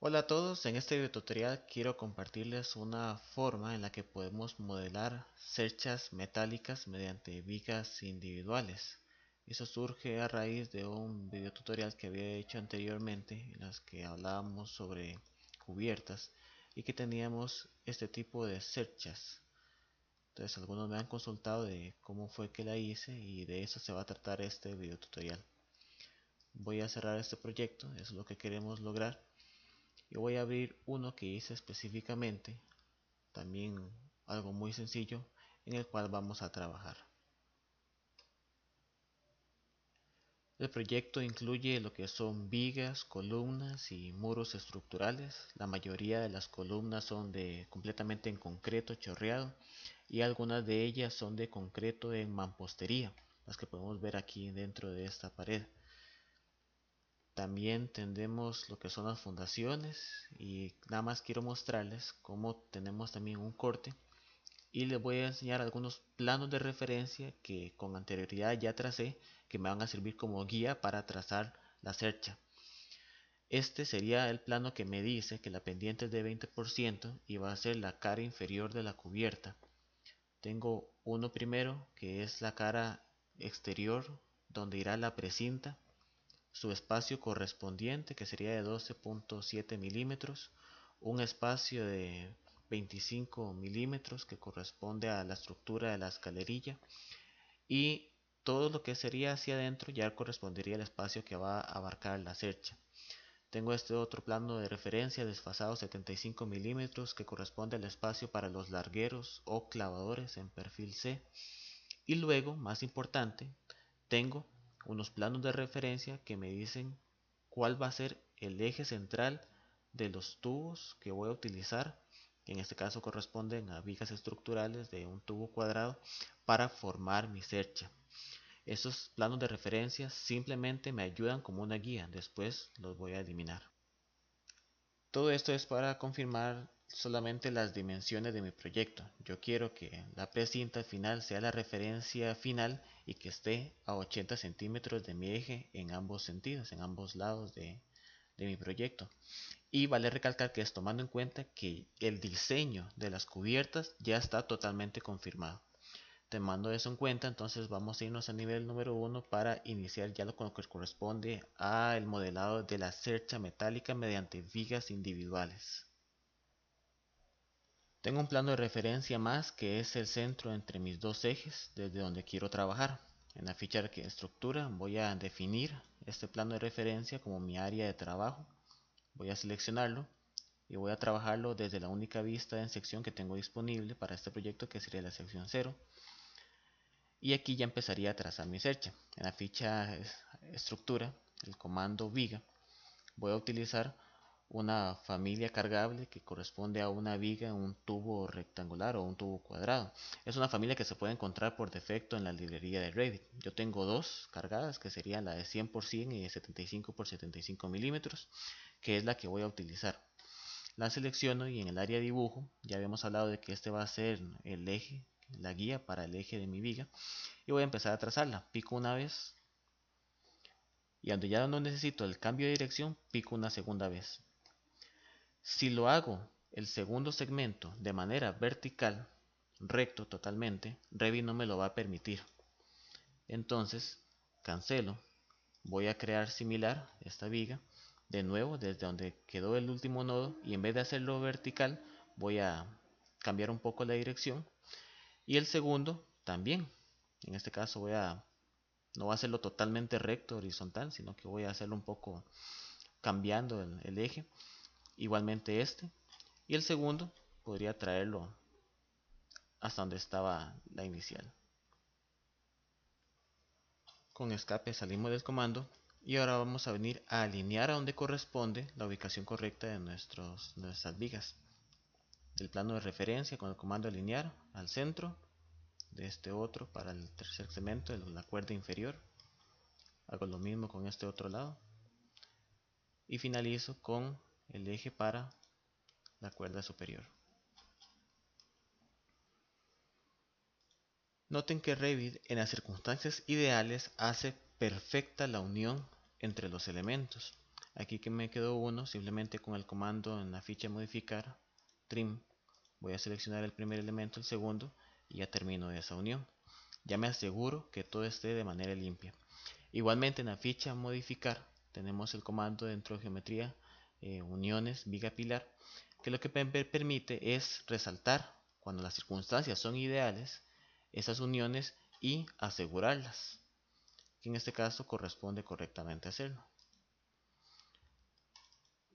Hola a todos, en este video tutorial quiero compartirles una forma en la que podemos modelar cerchas metálicas mediante vigas individuales. Eso surge a raíz de un video tutorial que había hecho anteriormente en las que hablábamos sobre cubiertas y que teníamos este tipo de cerchas. Entonces algunos me han consultado de cómo fue que la hice y de eso se va a tratar este video tutorial. Voy a cerrar este proyecto, eso es lo que queremos lograr. Y voy a abrir uno que hice específicamente, también algo muy sencillo, en el cual vamos a trabajar. El proyecto incluye lo que son vigas, columnas y muros estructurales. La mayoría de las columnas son de completamente en concreto chorreado y algunas de ellas son de concreto en mampostería, las que podemos ver aquí dentro de esta pared. También tendremos lo que son las fundaciones y nada más quiero mostrarles cómo tenemos también un corte y les voy a enseñar algunos planos de referencia que con anterioridad ya tracé que me van a servir como guía para trazar la cercha. Este sería el plano que me dice que la pendiente es de 20% y va a ser la cara inferior de la cubierta. Tengo uno primero que es la cara exterior donde irá la precinta, su espacio correspondiente que sería de 12.7 milímetros, un espacio de 25 milímetros que corresponde a la estructura de la escalerilla y todo lo que sería hacia adentro ya correspondería al espacio que va a abarcar la cercha. Tengo este otro plano de referencia desfasado 75 milímetros que corresponde al espacio para los largueros o clavadores en perfil C. Y luego, más importante, tengo unos planos de referencia que me dicen cuál va a ser el eje central de los tubos que voy a utilizar, que en este caso corresponden a vigas estructurales de un tubo cuadrado para formar mi cercha. Estos planos de referencia simplemente me ayudan como una guía, después los voy a eliminar. Todo esto es para confirmar solamente las dimensiones de mi proyecto. Yo quiero que la precinta final sea la referencia final y que esté a 80 centímetros de mi eje en ambos sentidos, en ambos lados de mi proyecto. Y vale recalcar que es tomando en cuenta que el diseño de las cubiertas ya está totalmente confirmado. Tomando eso en cuenta, entonces vamos a irnos a nivel número 1 para iniciar ya lo que corresponde al modelado de la cercha metálica mediante vigas individuales. Tengo un plano de referencia más que es el centro entre mis dos ejes desde donde quiero trabajar. En la ficha de estructura voy a definir este plano de referencia como mi área de trabajo. Voy a seleccionarlo y voy a trabajarlo desde la única vista en sección que tengo disponible para este proyecto, que sería la sección 0. Y aquí ya empezaría a trazar mi cercha. En la ficha estructura, el comando viga, voy a utilizar una familia cargable que corresponde a una viga en un tubo rectangular o un tubo cuadrado. Es una familia que se puede encontrar por defecto en la librería de Revit. Yo tengo dos cargadas que serían la de 100% y de 75 por 75 milímetros, que es la que voy a utilizar. La selecciono y en el área de dibujo, ya habíamos hablado de que este va a ser el eje, la guía para el eje de mi viga, y voy a empezar a trazarla. Pico una vez y cuando ya no necesito el cambio de dirección, pico una segunda vez. Si lo hago el segundo segmento de manera vertical, recto totalmente, Revit no me lo va a permitir. Entonces, cancelo. Voy a crear similar esta viga. De nuevo, desde donde quedó el último nodo, y en vez de hacerlo vertical, voy a cambiar un poco la dirección. Y el segundo también. En este caso no voy a hacerlo totalmente recto, horizontal, sino que voy a hacerlo un poco cambiando el eje. Igualmente este. Y el segundo podría traerlo hasta donde estaba la inicial. Con escape salimos del comando y ahora vamos a venir a alinear a donde corresponde la ubicación correcta de nuestras vigas. Del plano de referencia con el comando alinear al centro de este otro para el tercer segmento de la cuerda inferior. Hago lo mismo con este otro lado y finalizo con el eje para la cuerda superior. Noten que Revit en las circunstancias ideales hace perfecta la unión entre los elementos. Aquí que me quedó uno, simplemente con el comando en la ficha modificar, trim, voy a seleccionar el primer elemento, el segundo, y ya termino esa unión. Ya me aseguro que todo esté de manera limpia. Igualmente en la ficha modificar tenemos el comando dentro de geometría, uniones, viga pilar, que lo que permite es resaltar cuando las circunstancias son ideales esas uniones y asegurarlas, que en este caso corresponde correctamente hacerlo.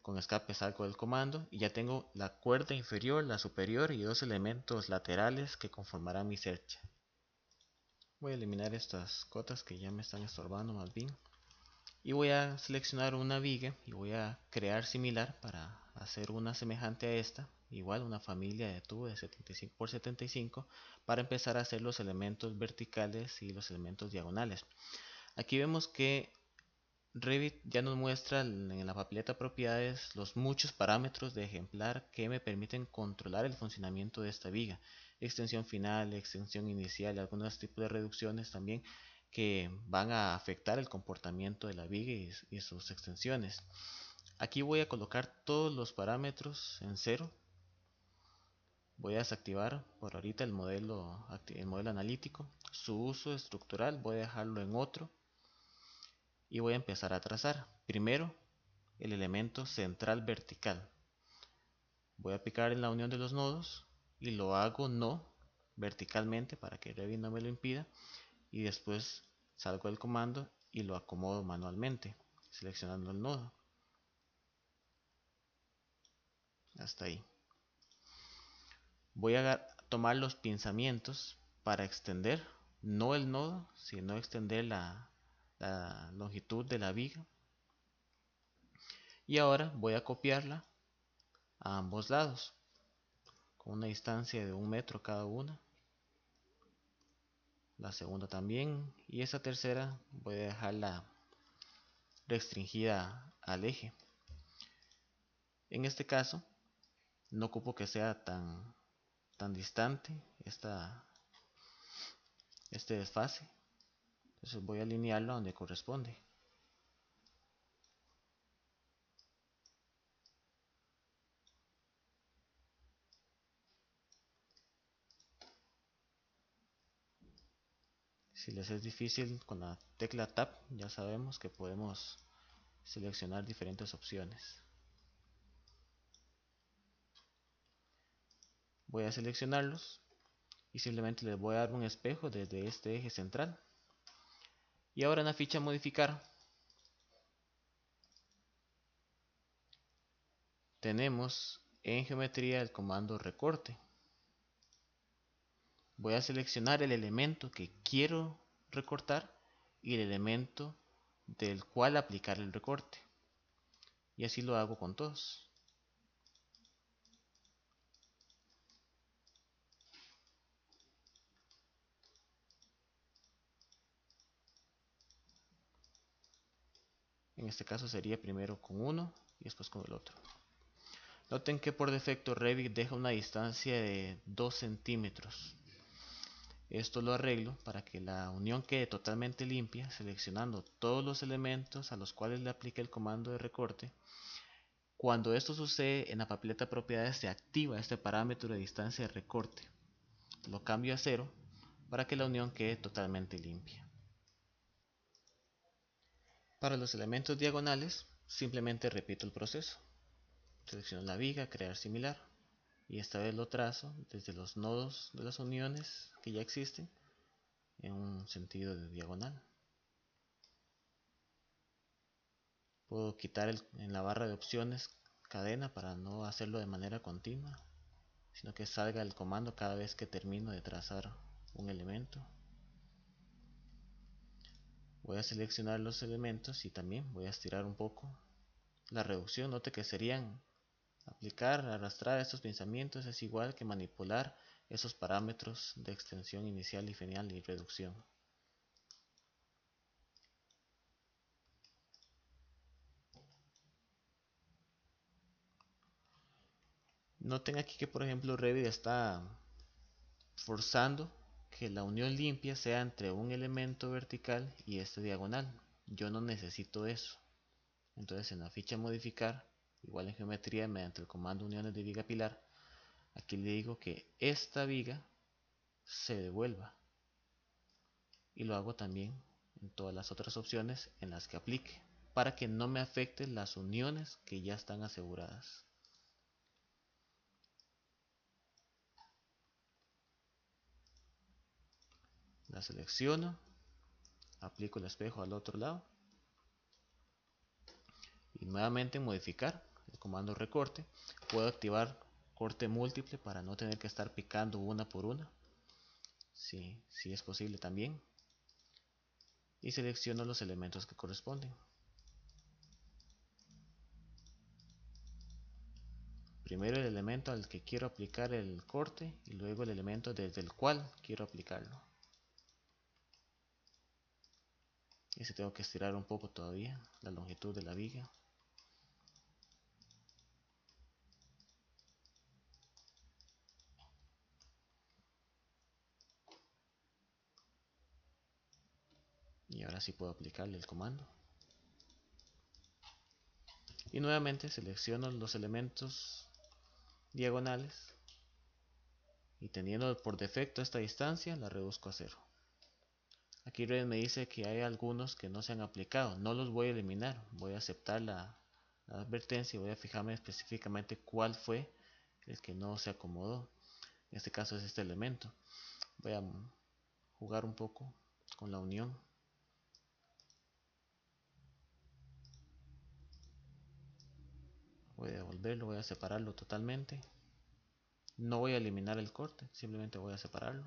Con escape salgo del comando y ya tengo la cuerda inferior, la superior y dos elementos laterales que conformarán mi cercha. Voy a eliminar estas cotas que ya me están estorbando más bien. Y voy a seleccionar una viga y voy a crear similar para hacer una semejante a esta. Igual una familia de tubo de 75 por 75 para empezar a hacer los elementos verticales y los elementos diagonales. Aquí vemos que Revit ya nos muestra en la papeleta propiedades los muchos parámetros de ejemplar que me permiten controlar el funcionamiento de esta viga. Extensión final, extensión inicial, algunos tipos de reducciones también que van a afectar el comportamiento de la viga y sus extensiones. Aquí voy a colocar todos los parámetros en cero. Voy a desactivar por ahorita el modelo analítico. Su uso estructural voy a dejarlo en otro. Y voy a empezar a trazar. Primero, el elemento central vertical. Voy a picar en la unión de los nodos y lo hago no verticalmente para que Revit no me lo impida. Y después salgo del comando y lo acomodo manualmente, seleccionando el nodo. Hasta ahí. Voy a tomar los pinzamientos para extender, no el nodo, sino extender la longitud de la viga. Y ahora voy a copiarla a ambos lados con una distancia de 1 metro cada una. La segunda también, y esa tercera voy a dejarla restringida al eje. En este caso no ocupo que sea tan distante este desfase, entonces voy a alinearlo donde corresponde. Si les es difícil con la tecla Tab, ya sabemos que podemos seleccionar diferentes opciones. Voy a seleccionarlos y simplemente les voy a dar un espejo desde este eje central. Y ahora en la ficha modificar tenemos en geometría el comando recorte. Voy a seleccionar el elemento que quiero recortar y el elemento del cual aplicar el recorte. Y así lo hago con todos. En este caso sería primero con uno y después con el otro. Noten que por defecto Revit deja una distancia de 2 centímetros. Esto lo arreglo para que la unión quede totalmente limpia, seleccionando todos los elementos a los cuales le aplique el comando de recorte. Cuando esto sucede, en la papeleta propiedades se activa este parámetro de distancia de recorte. Lo cambio a 0 para que la unión quede totalmente limpia. Para los elementos diagonales, simplemente repito el proceso. Selecciono la viga, crear similar, y esta vez lo trazo desde los nodos de las uniones que ya existen en un sentido de diagonal. Puedo quitar en la barra de opciones cadena para no hacerlo de manera continua, sino que salga el comando cada vez que termino de trazar un elemento. Voy a seleccionar los elementos y también voy a estirar un poco la reducción. Note que serían aplicar, arrastrar estos pensamientos es igual que manipular esos parámetros de extensión inicial y final y reducción. Noten aquí que por ejemplo Revit está forzando que la unión limpia sea entre un elemento vertical y este diagonal. Yo no necesito eso. Entonces en la ficha modificar, igual en geometría, mediante el comando uniones de viga pilar, aquí le digo que esta viga se devuelva, y lo hago también en todas las otras opciones en las que aplique, para que no me afecte las uniones que ya están aseguradas. La selecciono, aplico el espejo al otro lado y nuevamente en modificar, el comando recorte, puedo activar corte múltiple para no tener que estar picando una por una, si es posible también, y selecciono los elementos que corresponden. Primero el elemento al que quiero aplicar el corte y luego el elemento desde el cual quiero aplicarlo. Y si tengo que estirar un poco todavía la longitud de la viga. Y ahora sí puedo aplicarle el comando. Y nuevamente selecciono los elementos diagonales y teniendo por defecto esta distancia la reduzco a 0. Aquí Red me dice que hay algunos que no se han aplicado. No los voy a eliminar, voy a aceptar la advertencia y voy a fijarme específicamente cuál fue el que no se acomodó. En este caso es este elemento. Voy a jugar un poco con la unión. Voy a devolverlo, voy a separarlo totalmente. No voy a eliminar el corte, simplemente voy a separarlo.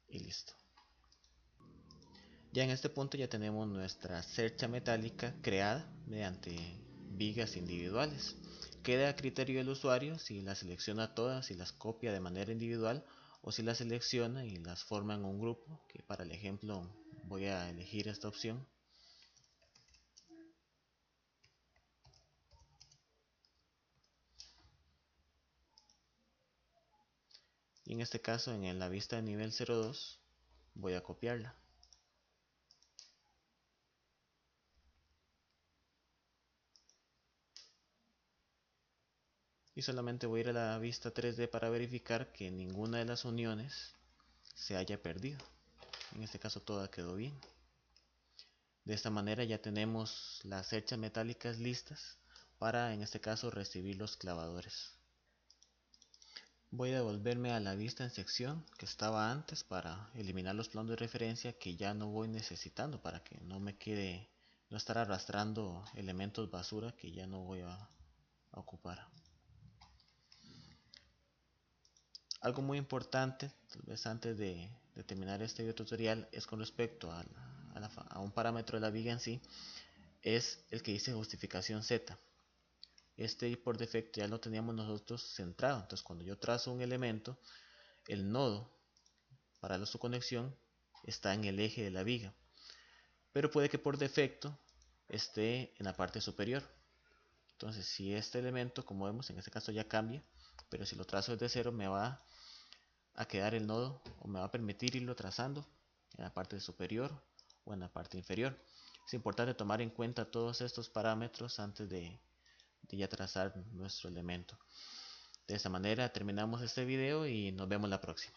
Y listo. Ya en este punto ya tenemos nuestra cercha metálica creada mediante vigas individuales. Queda a criterio del usuario si las selecciona todas y las copia de manera individual o si las selecciona y las forma en un grupo, que para el ejemplo voy a elegir esta opción. Y en este caso en la vista de nivel 02 voy a copiarla. Y solamente voy a ir a la vista 3D para verificar que ninguna de las uniones se haya perdido. En este caso toda quedó bien. De esta manera ya tenemos las cerchas metálicas listas para en este caso recibir los clavadores. Voy a devolverme a la vista en sección que estaba antes para eliminar los planos de referencia que ya no voy necesitando, para que no me quede, no estar arrastrando elementos basura que ya no voy a ocupar. Algo muy importante, tal vez antes de terminar este video tutorial, es con respecto a un parámetro de la viga en sí, es el que dice justificación Z. Este por defecto ya lo teníamos nosotros centrado, entonces cuando yo trazo un elemento, el nodo para su conexión está en el eje de la viga, pero puede que por defecto esté en la parte superior. Entonces si este elemento, como vemos, en este caso ya cambia, pero si lo trazo desde cero me va a quedar el nodo o me va a permitir irlo trazando en la parte superior o en la parte inferior. Es importante tomar en cuenta todos estos parámetros antes de ya trazar nuestro elemento. De esta manera terminamos este video y nos vemos la próxima.